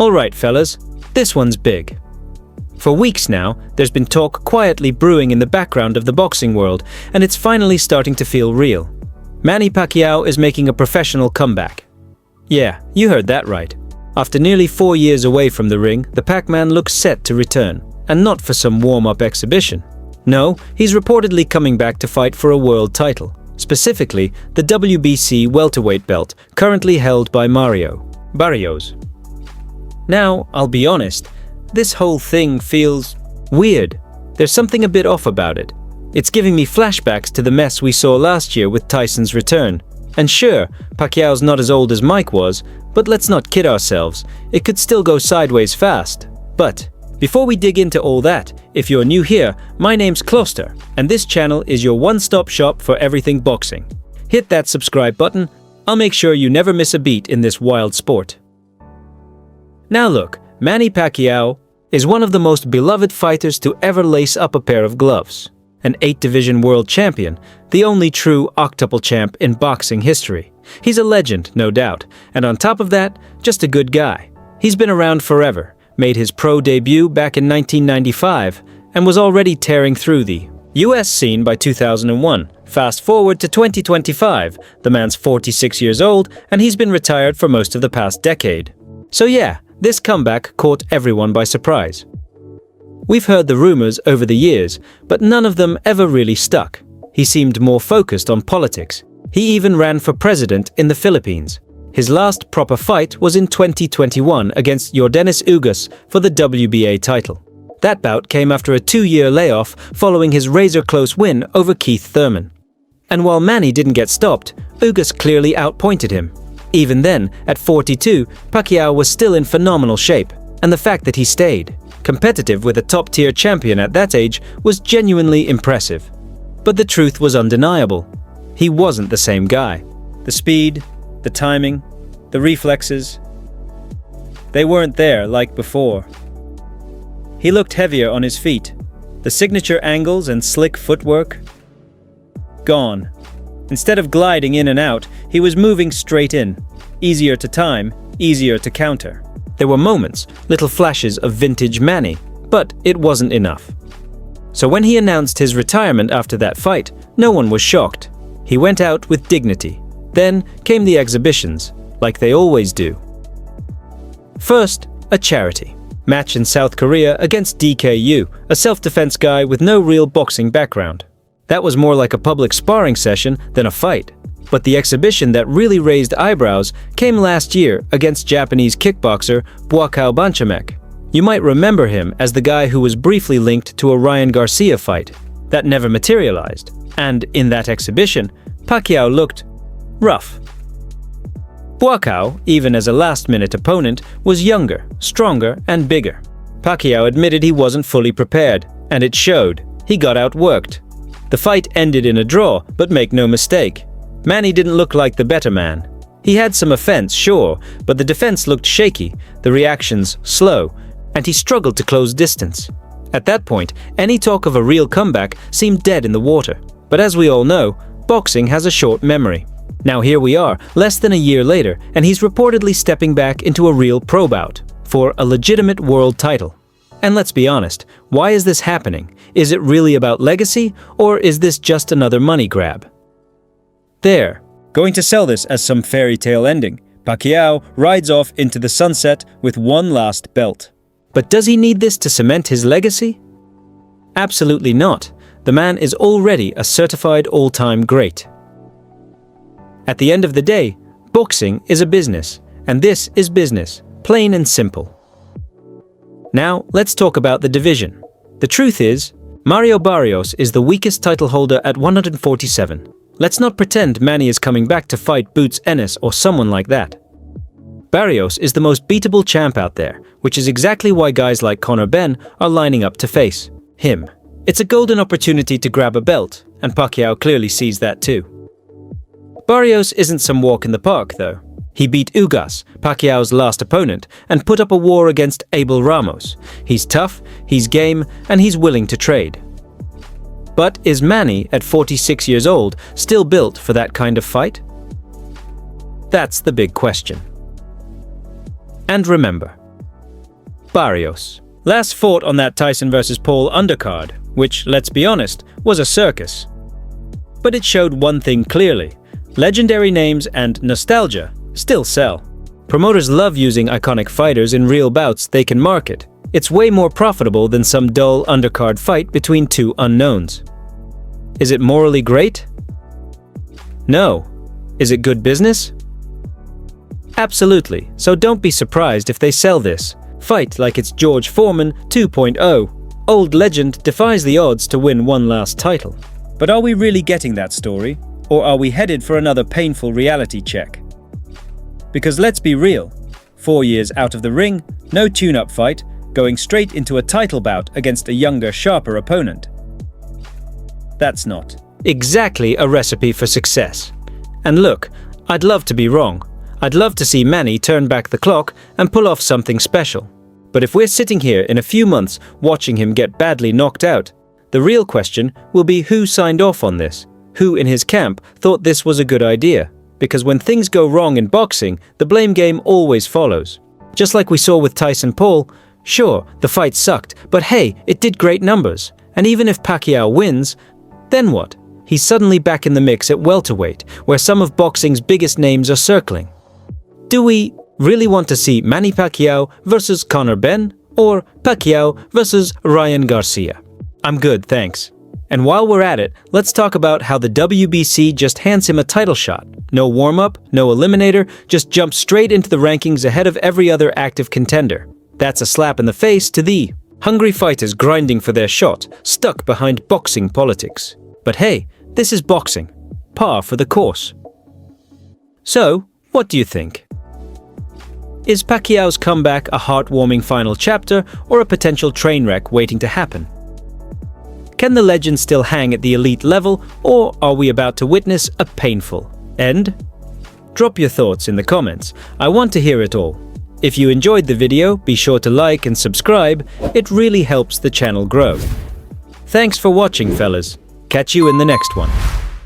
Alright fellas, this one's big. For weeks now, there's been talk quietly brewing in the background of the boxing world, and it's finally starting to feel real. Manny Pacquiao is making a professional comeback. Yeah, you heard that right. After nearly 4 years away from the ring, the Pac-Man looks set to return, and not for some warm-up exhibition. No, he's reportedly coming back to fight for a world title, specifically the WBC welterweight belt, currently held by Mario Barrios. Now, I'll be honest, this whole thing feels weird. There's something a bit off about it. It's giving me flashbacks to the mess we saw last year with Tyson's return. And sure, Pacquiao's not as old as Mike was, but let's not kid ourselves, it could still go sideways fast. But before we dig into all that, if you're new here, my name's Kloster, and this channel is your one-stop shop for everything boxing. Hit that subscribe button, I'll make sure you never miss a beat in this wild sport. Now look, Manny Pacquiao is one of the most beloved fighters to ever lace up a pair of gloves. An 8-division world champion, the only true octuple champ in boxing history. He's a legend, no doubt, and on top of that, just a good guy. He's been around forever, made his pro debut back in 1995, and was already tearing through the US scene by 2001. Fast forward to 2025, the man's 46 years old, and he's been retired for most of the past decade. So yeah, this comeback caught everyone by surprise. We've heard the rumors over the years, but none of them ever really stuck. He seemed more focused on politics. He even ran for president in the Philippines. His last proper fight was in 2021 against Yordenis Ugas for the WBA title. That bout came after a 2-year layoff following his razor-close win over Keith Thurman. And while Manny didn't get stopped, Ugas clearly outpointed him. Even then, at 42, Pacquiao was still in phenomenal shape, and the fact that he stayed competitive with a top-tier champion at that age was genuinely impressive. But the truth was undeniable. He wasn't the same guy. The speed, the timing, the reflexes, they weren't there like before. He looked heavier on his feet. The signature angles and slick footwork, gone. Instead of gliding in and out, he was moving straight in. Easier to time, easier to counter. There were moments, little flashes of vintage Manny, but it wasn't enough. So when he announced his retirement after that fight, no one was shocked. He went out with dignity. Then came the exhibitions, like they always do. First, a charity match in South Korea against DKU, a self-defense guy with no real boxing background. That was more like a public sparring session than a fight. But the exhibition that really raised eyebrows came last year against Japanese kickboxer Pacquiao. You might remember him as the guy who was briefly linked to a Ryan Garcia fight that never materialized. And in that exhibition, Pacquiao looked rough. Pacquiao, even as a last-minute opponent, was younger, stronger, and bigger. Pacquiao admitted he wasn't fully prepared, and it showed. He got outworked. The fight ended in a draw, but make no mistake, Manny didn't look like the better man. He had some offense, sure, but the defense looked shaky, the reactions slow, and he struggled to close distance. At that point, any talk of a real comeback seemed dead in the water. But as we all know, boxing has a short memory. Now here we are, less than a year later, and he's reportedly stepping back into a real pro bout for a legitimate world title. And let's be honest, why is this happening? Is it really about legacy, or is this just another money grab? There, going to sell this as some fairy tale ending. Pacquiao rides off into the sunset with one last belt. But does he need this to cement his legacy? Absolutely not. The man is already a certified all-time great. At the end of the day, boxing is a business, and this is business, plain and simple. Now, let's talk about the division. The truth is, Mario Barrios is the weakest title holder at 147. Let's not pretend Manny is coming back to fight Boots Ennis or someone like that. Barrios is the most beatable champ out there, which is exactly why guys like Conor Benn are lining up to face him. It's a golden opportunity to grab a belt, and Pacquiao clearly sees that too. Barrios isn't some walk in the park, though. He beat Ugas, Pacquiao's last opponent, and put up a war against Abel Ramos. He's tough, he's game, and he's willing to trade. But is Manny, at 46 years old, still built for that kind of fight? That's the big question. And remember, Barrios. Last fought on that Tyson vs. Paul undercard, which, let's be honest, was a circus. But it showed one thing clearly: legendary names and nostalgia still sell. Promoters love using iconic fighters in real bouts they can market. It's way more profitable than some dull undercard fight between two unknowns. Is it morally great? No. Is it good business? Absolutely, so don't be surprised if they sell this. Fight like it's George Foreman 2.0. Old legend defies the odds to win one last title. But are we really getting that story? Or are we headed for another painful reality check? Because let's be real, 4 years out of the ring, no tune-up fight, going straight into a title bout against a younger, sharper opponent. That's not exactly a recipe for success. And look, I'd love to be wrong. I'd love to see Manny turn back the clock and pull off something special. But if we're sitting here in a few months watching him get badly knocked out, the real question will be who signed off on this? Who in his camp thought this was a good idea? Because when things go wrong in boxing, the blame game always follows. Just like we saw with Tyson Paul, sure, the fight sucked, but hey, it did great numbers. And even if Pacquiao wins, then what? He's suddenly back in the mix at welterweight, where some of boxing's biggest names are circling. Do we really want to see Manny Pacquiao versus Conor Benn, or Pacquiao versus Ryan Garcia? I'm good, thanks. And while we're at it, let's talk about how the WBC just hands him a title shot. No warm-up, no eliminator, just jumps straight into the rankings ahead of every other active contender. That's a slap in the face to the hungry fighters grinding for their shot, stuck behind boxing politics. But hey, this is boxing. Par for the course. So, what do you think? Is Pacquiao's comeback a heartwarming final chapter or a potential train wreck waiting to happen? Can the legend still hang at the elite level, or are we about to witness a painful end? Drop your thoughts in the comments. I want to hear it all. If you enjoyed the video, be sure to like and subscribe. It really helps the channel grow. Thanks for watching, fellas. Catch you in the next one.